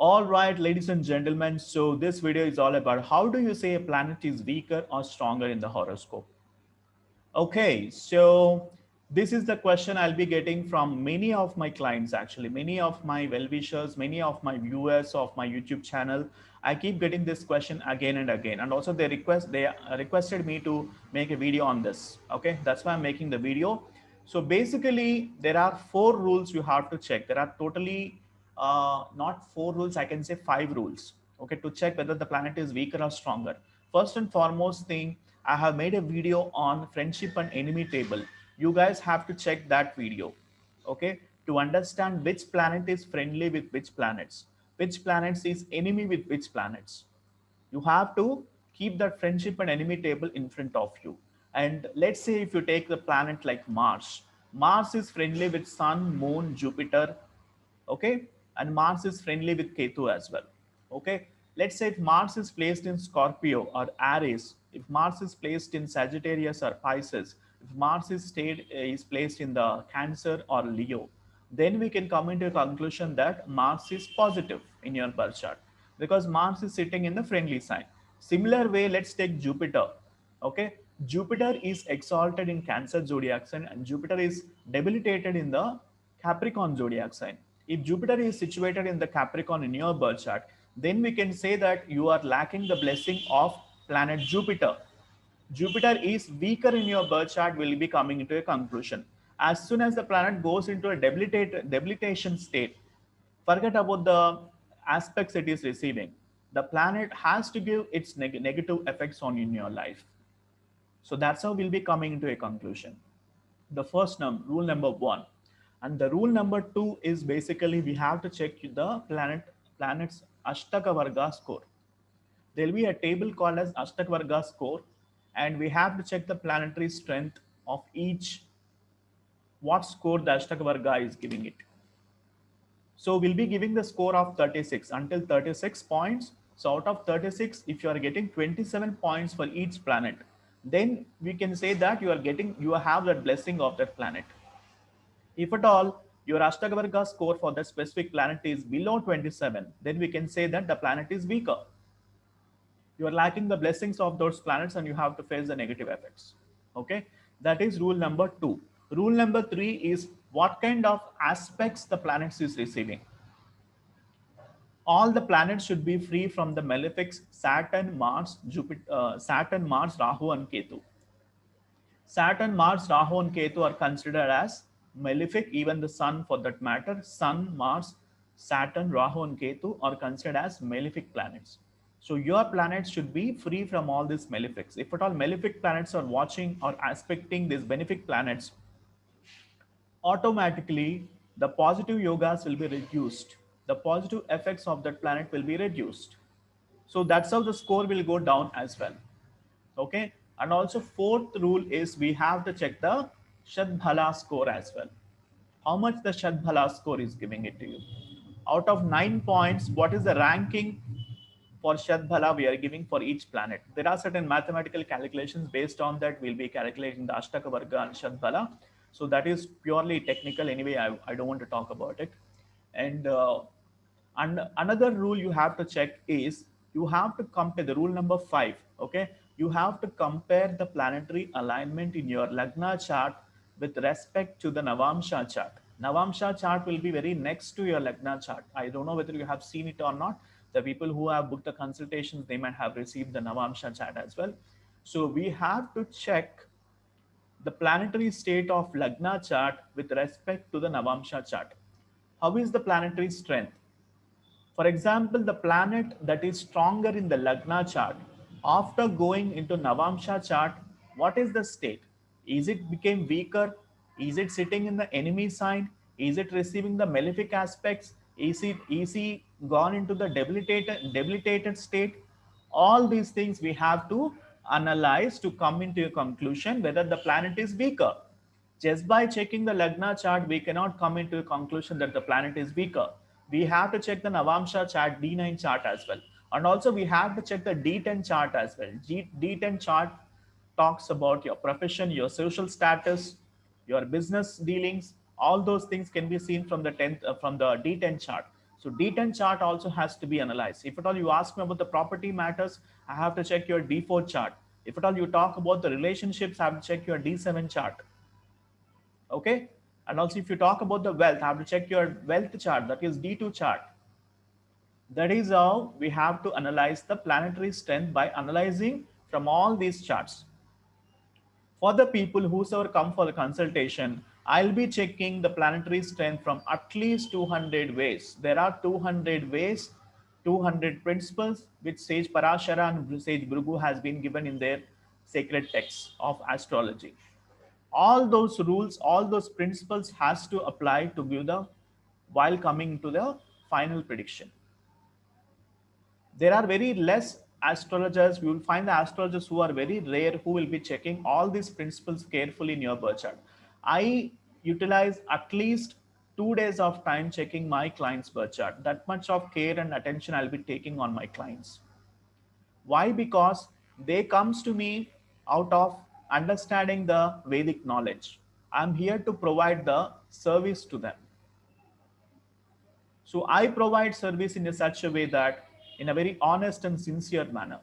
All right, ladies and gentlemen, so this video is all about how do you say a planet is weaker or stronger in the horoscope. Okay, so this is the question I'll be getting from many of my clients, actually, many of my well-wishers, many of my viewers of my YouTube channel. I keep getting this question again and again. And also they requested me to make a video on this. Okay, that's why I'm making the video. So basically, there are 4 rules you have to check. There are totally not 4 rules, I can say 5 rules, okay, to check whether the planet is weaker or stronger. First and foremost thing, I have made a video on friendship and enemy table. You guys have to check that video, okay, to understand which planet is friendly with which planets is enemy with which planets. You have to keep that friendship and enemy table in front of you. And let's say if you take the planet like Mars is friendly with Sun, Moon, Jupiter, okay, and Mars is friendly with Ketu as well, okay. Let's say if Mars is placed in Scorpio or Aries, if Mars is placed in Sagittarius or Pisces, if Mars is placed in the Cancer or Leo, then we can come into a conclusion that Mars is positive in your birth chart because Mars is sitting in the friendly sign. Similar way, let's take Jupiter. Okay, Jupiter is exalted in Cancer zodiac sign and Jupiter is debilitated in the Capricorn zodiac sign. If Jupiter is situated in the Capricorn in your birth chart, then we can say that you are lacking the blessing of planet Jupiter. Jupiter is weaker in your birth chart will be coming into a conclusion. As soon as the planet goes into a debilitation state, forget about the aspects it is receiving. The planet has to give its negative effects on in your life. So that's how we'll be coming into a conclusion. The first rule number 1. And the rule number 2 is basically we have to check the planet's Ashtaka Varga score. There will be a table called as Ashtaka Varga score, and we have to check the planetary strength of each, what score the Ashtaka Varga is giving it. So we'll be giving the score of 36 until 36 points. So out of 36, if you are getting 27 points for each planet, then we can say that you have that blessing of that planet. If at all your Ashtaka score for that specific planet is below 27, then we can say that the planet is weaker. You are lacking the blessings of those planets and you have to face the negative effects. Okay, that is rule number 2. Rule number 3 is what kind of aspects the planets is receiving. All the planets should be free from the malefics Saturn, Mars, Saturn, Mars, Rahu, and Ketu. Saturn, Mars, Rahu, and Ketu are considered as malefic. Even the Sun, for that matter, Sun, Mars, Saturn, Rahu, and Ketu are considered as malefic planets. So your planets should be free from all these malefics. If at all malefic planets are watching or aspecting these benefic planets, automatically the positive yogas will be reduced. The positive effects of that planet will be reduced. So that's how the score will go down as well. Okay, and also fourth rule is we have to check the Shadbhala score as well. How much the Shadbhala score is giving it to you. Out of 9 points, what is the ranking for Shadbhala we are giving for each planet? There are certain mathematical calculations. Based on that, we'll be calculating the Ashtaka Varga and Shadbhala. So that is purely technical anyway. I don't want to talk about it. And another rule you have to check is you have to compare the rule number 5. Okay, you have to compare the planetary alignment in your Lagna chart with respect to the Navamsha chart. Navamsha chart will be very next to your Lagna chart. I don't know whether you have seen it or not. The people who have booked the consultations, they might have received the Navamsha chart as well. So we have to check the planetary state of Lagna chart with respect to the Navamsha chart. How is the planetary strength? For example, the planet that is stronger in the Lagna chart, after going into Navamsha chart, what is the state? Is it became weaker? Is it sitting in the enemy sign? Is it receiving the malefic aspects? Is he gone into the debilitated state? All these things we have to analyze to come into a conclusion whether the planet is weaker. Just by checking the Lagna chart, we cannot come into a conclusion that the planet is weaker. We have to check the Navamsha chart, D9 chart as well. And also we have to check the D10 chart as well. D10 chart talks about your profession, your social status, your business dealings. All those things can be seen from the D10 chart. So D10 chart also has to be analyzed. If at all you ask me about the property matters, I have to check your D4 chart. If at all you talk about the relationships, I have to check your D7 chart. Okay. And also if you talk about the wealth, I have to check your wealth chart, that is D2 chart. That is how we have to analyze the planetary strength, by analyzing from all these charts. For the people whosoever come for the consultation, I'll be checking the planetary strength from at least 200 ways. There are 200 ways, 200 principles which Sage Parashara and Sage Bhrigu has been given in their sacred texts of astrology. All those rules, all those principles has to apply to give the, while coming to the final prediction. There are very less astrologers. You will find the astrologers who are very rare, who will be checking all these principles carefully in your birth chart. I utilize at least 2 days of time checking my client's birth chart. That much of care and attention I'll be taking on my clients. Why? Because they comes to me out of understanding the Vedic knowledge. I'm here to provide the service to them. So I provide service in such a way that in a very honest and sincere manner.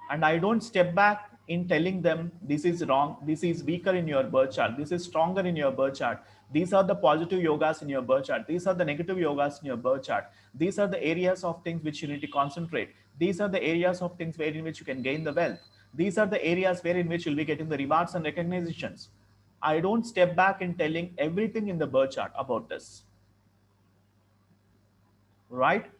And I don't step back in telling them this is wrong, this is weaker in your birth chart, this is stronger in your birth chart, these are the positive yogas in your birth chart, these are the negative yogas in your birth chart, these are the areas of things which you need to concentrate, these are the areas of things where in which you can gain the wealth, these are the areas where in which you'll be getting the rewards and recognitions. I don't step back in telling everything in the birth chart about this. Right?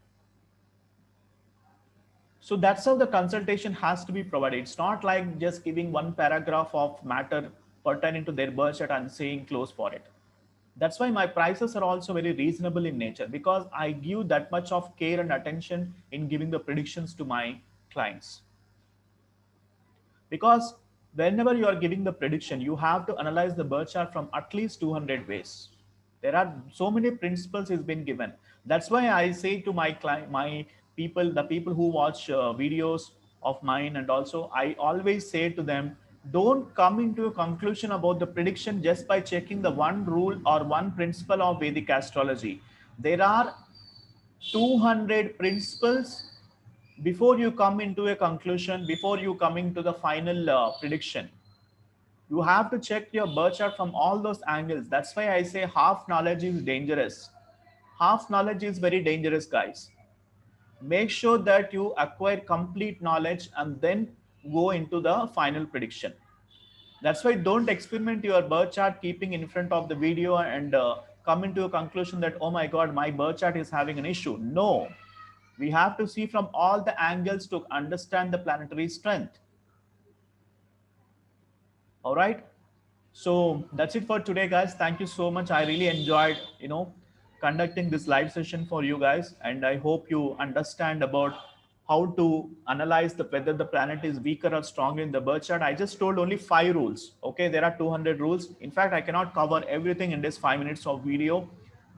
So that's how the consultation has to be provided. It's not like just giving one paragraph of matter pertaining to their birth chart and saying close for it. That's why my prices are also very reasonable in nature, because I give that much of care and attention in giving the predictions to my clients. Because whenever you are giving the prediction, you have to analyze the birth chart from at least 200 ways. There are so many principles has been given. That's why I say to my client, my people, the people who watch videos of mine, and also I always say to them, don't come into a conclusion about the prediction just by checking the one rule or one principle of Vedic astrology. There are 200 principles before you come into a conclusion, before you coming to the final prediction. You have to check your birth chart from all those angles. That's why I say half knowledge is dangerous. Half knowledge is very dangerous, guys. Make sure that you acquire complete knowledge and then go into the final prediction. That's why don't experiment your birth chart keeping in front of the video and come into a conclusion that, oh my God, my birth chart is having an issue. No, we have to see from all the angles to understand the planetary strength. All right. So that's it for today, guys. Thank you so much. I really enjoyed, conducting this live session for you guys. And I hope you understand about how to analyze whether the planet is weaker or stronger in the birth chart. I just told only 5 rules. Okay. There are 200 rules. In fact, I cannot cover everything in this 5 minutes of video.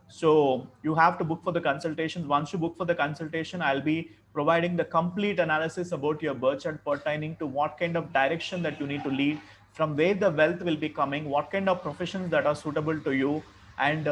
So you have to book for the consultation. Once you book for the consultation, I'll be providing the complete analysis about your birth chart pertaining to what kind of direction that you need to lead, from where the wealth will be coming, what kind of professions that are suitable to you, and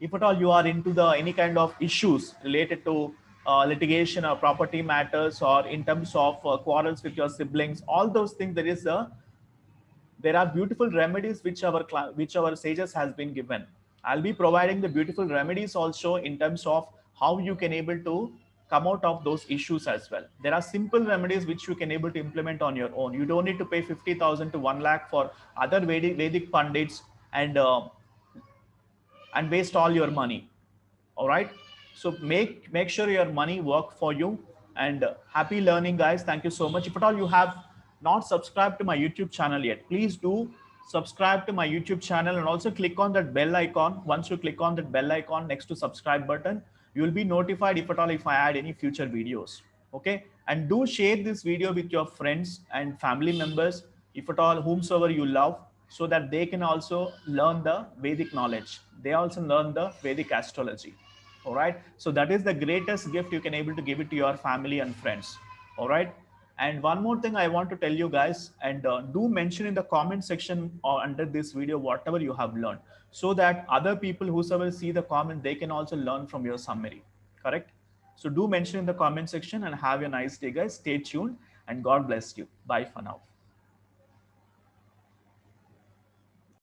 if at all you are into the any kind of issues related to litigation or property matters, or in terms of quarrels with your siblings, all those things, there are beautiful remedies which our sages has been given. I'll be providing the beautiful remedies also in terms of how you can able to come out of those issues as well. There are simple remedies which you can able to implement on your own. You don't need to pay 50,000 to 1 lakh for other Vedic pundits and waste all your money. All right. So make sure your money work for you, and happy learning, guys. Thank you so much. If at all you have not subscribed to my YouTube channel yet, please do subscribe to my YouTube channel and also click on that bell icon. Once you click on that bell icon next to subscribe button, you will be notified if at all if I add any future videos. Okay. And do share this video with your friends and family members, if at all whomsoever you love, so that they can also learn the Vedic knowledge. They also learn the Vedic astrology. All right. So that is the greatest gift you can able to give it to your family and friends. All right. And one more thing I want to tell you guys, and do mention in the comment section or under this video whatever you have learned, so that other people whosoever see the comment, they can also learn from your summary. Correct? So do mention in the comment section, and have a nice day, guys. Stay tuned, and God bless you. Bye for now.